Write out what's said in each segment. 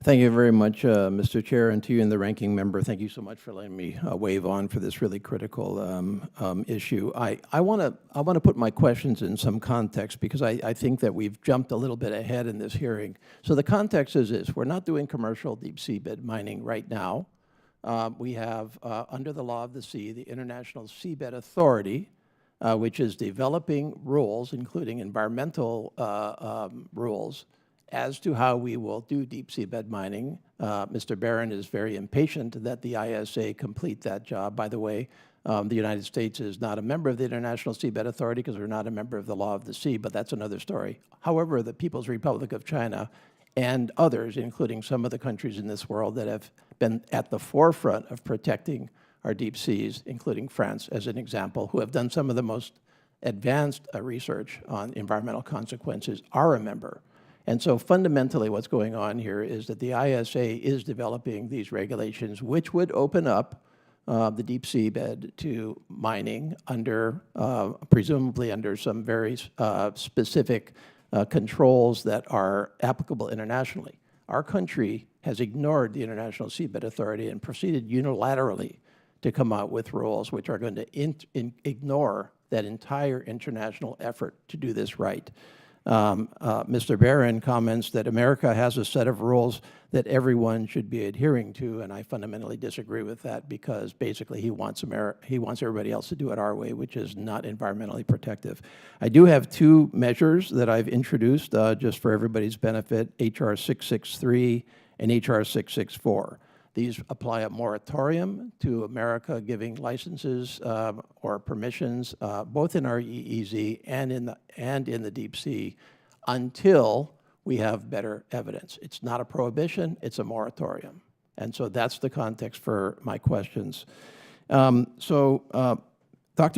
Thank you very much, Mr. Chair, and to you and the ranking member. Thank you so much for letting me wave on for this really critical issue. I want to put my questions in some context because I think that we've jumped a little bit ahead in this hearing. So the context is this: we're not doing commercial deep seabed mining right now. We have, under the law of the sea, the International Seabed Authority, which is developing rules, including environmental rules, as to how we will do deep seabed mining. Mr. Barron is very impatient that the ISA complete that job. By the way, the United States is not a member of the International Seabed Authority because we're not a member of the law of the sea, but that's another story. However, the People's Republic of China and others, including some of the countries in this world that have been at the forefront of protecting our deep seas, including France as an example, who have done some of the most advanced research on environmental consequences, are a member. And so fundamentally what's going on here is that the ISA is developing these regulations which would open up the deep seabed to mining under, presumably under some very specific controls that are applicable internationally. Our country has ignored the International Seabed Authority and proceeded unilaterally to come out with rules which are going to ignore that entire international effort to do this right. Mr. Barron comments that America has a set of rules that everyone should be adhering to, and I fundamentally disagree with that because basically he wants everybody else to do it our way, which is not environmentally protective. I do have two measures that I've introduced just for everybody's benefit, H.R. 663 and H.R. 664. These apply a moratorium to America giving licenses or permissions, both in our EEZ and in the deep sea, until we have better evidence. It's not a prohibition, it's a moratorium. And so that's the context for my questions. Dr.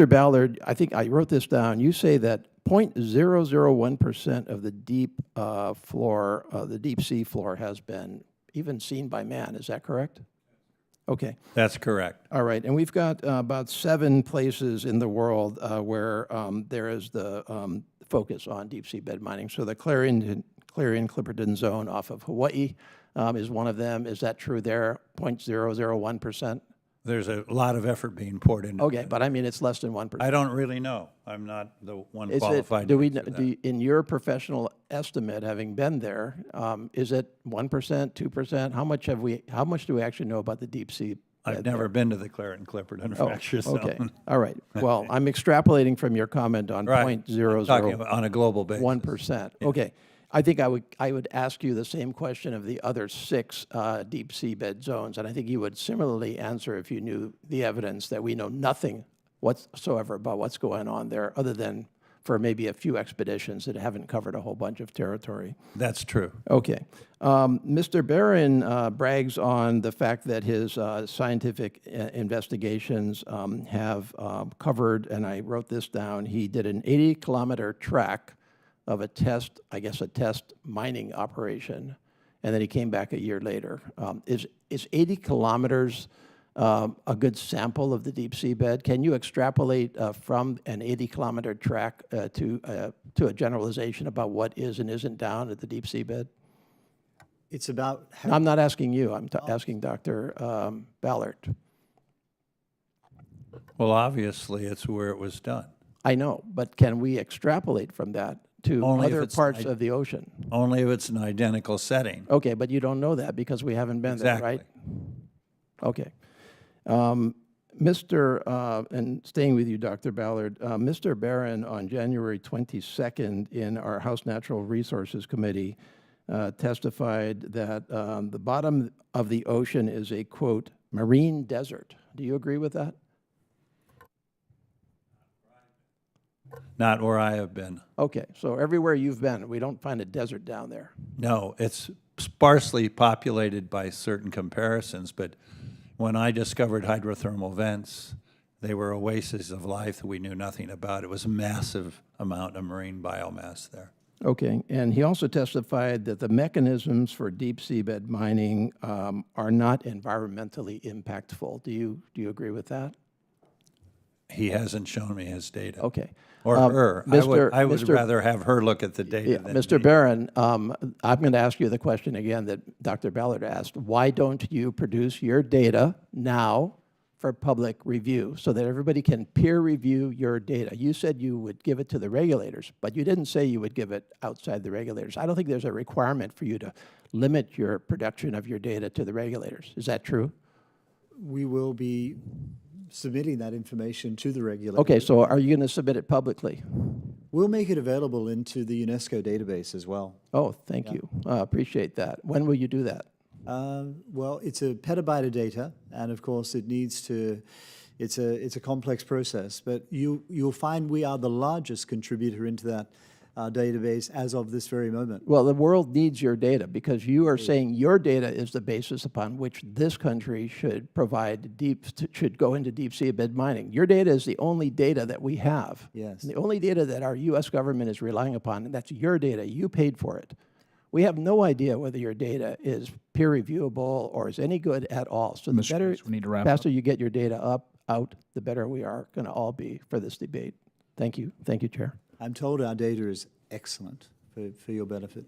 Ballard, I think I wrote this down. You say that 0.001% of the deep floor, the deep sea floor has been even seen by man. Is that correct? Okay. That's correct. All right. And we've got about 7 places in the world where there is the focus on deep seabed mining. So the Clarion-Clipperton Zone off of Hawaii is one of them. Is that true there, 0.001%? There's a lot of effort being poured into Okay, but I mean, it's less than 1%. I don't really know. I'm not the one qualified to answer that. In your professional estimate, having been there, is it 1%, 2%? How much do we actually know about the deep sea? I've never been to the Clarion-Clipperton fracture zone. Okay, all right. Well, I'm extrapolating from your comment on Right. I'm talking about on a global basis. 1%. Yeah. Okay. I think I would ask you the same question of the other 6 deep seabed zones, and I think you would similarly answer if you knew the evidence that we know nothing whatsoever about what's going on there, other than for maybe a few expeditions that haven't covered a whole bunch of territory. That's true. Okay. Mr. Barron brags on the fact that his scientific investigations have covered, and I wrote this down, he did an 80-kilometer track of a test, I guess a test mining operation, and then he came back a year later. Is 80 kilometers a good sample of the deep seabed? Can you extrapolate from an 80-kilometer track to a generalization about what is and isn't down at the deep seabed? It's about... I'm not asking you, I'm asking Dr. Ballard. Well, obviously, it's where it was done. I know, but can we extrapolate from that to other parts of the ocean? Only if it's an identical setting. Okay, but you don't know that because we haven't been there, right? Okay. And staying with you, Dr. Ballard, Mr. Barron on January 22nd in our House Natural Resources Committee testified that the bottom of the ocean is a, quote, marine desert. Do you agree with that? Not where I have been. Okay, so everywhere you've been, we don't find a desert down there. No, it's sparsely populated by certain comparisons, but when I discovered hydrothermal vents, they were oases of life that we knew nothing about. It was a massive amount of marine biomass there. Okay, and he also testified that the mechanisms for deep seabed mining are not environmentally impactful. Do you agree with that? He hasn't shown me his data. Okay. Or her. I would Mr. rather have her look at the data Yeah, than Mr. me. Barron, I'm going to ask you the question again that Dr. Ballard asked. Why don't you produce your data now for public review so that everybody can peer review your data? You said you would give it to the regulators, but you didn't say you would give it outside the regulators. I don't think there's a requirement for you to limit your production of your data to the regulators. Is that true? we will be submitting that information to the regulator. Okay, so are you going to submit it publicly? We'll make it available into the UNESCO database as well. Oh, thank you. Appreciate that. When will you do that? Well, it's a petabyte of data, and of course it needs to, it's a complex process, but you'll find we are the largest contributor into that database as of this very moment. Well, the world needs your data because you are saying your data is the basis upon which this country should provide should go into deep seabed mining. Your data is the only data that we have. Yes. And the only data that our U.S. government is relying upon, and that's your data. You paid for it. We have no idea whether your data is peer reviewable or is any good at all. So the Mr. better, Gates, we need to wrap faster you get your data out, the better we are going to all be for this debate. Thank you. Thank you, Chair. I'm told our data is excellent for your benefit.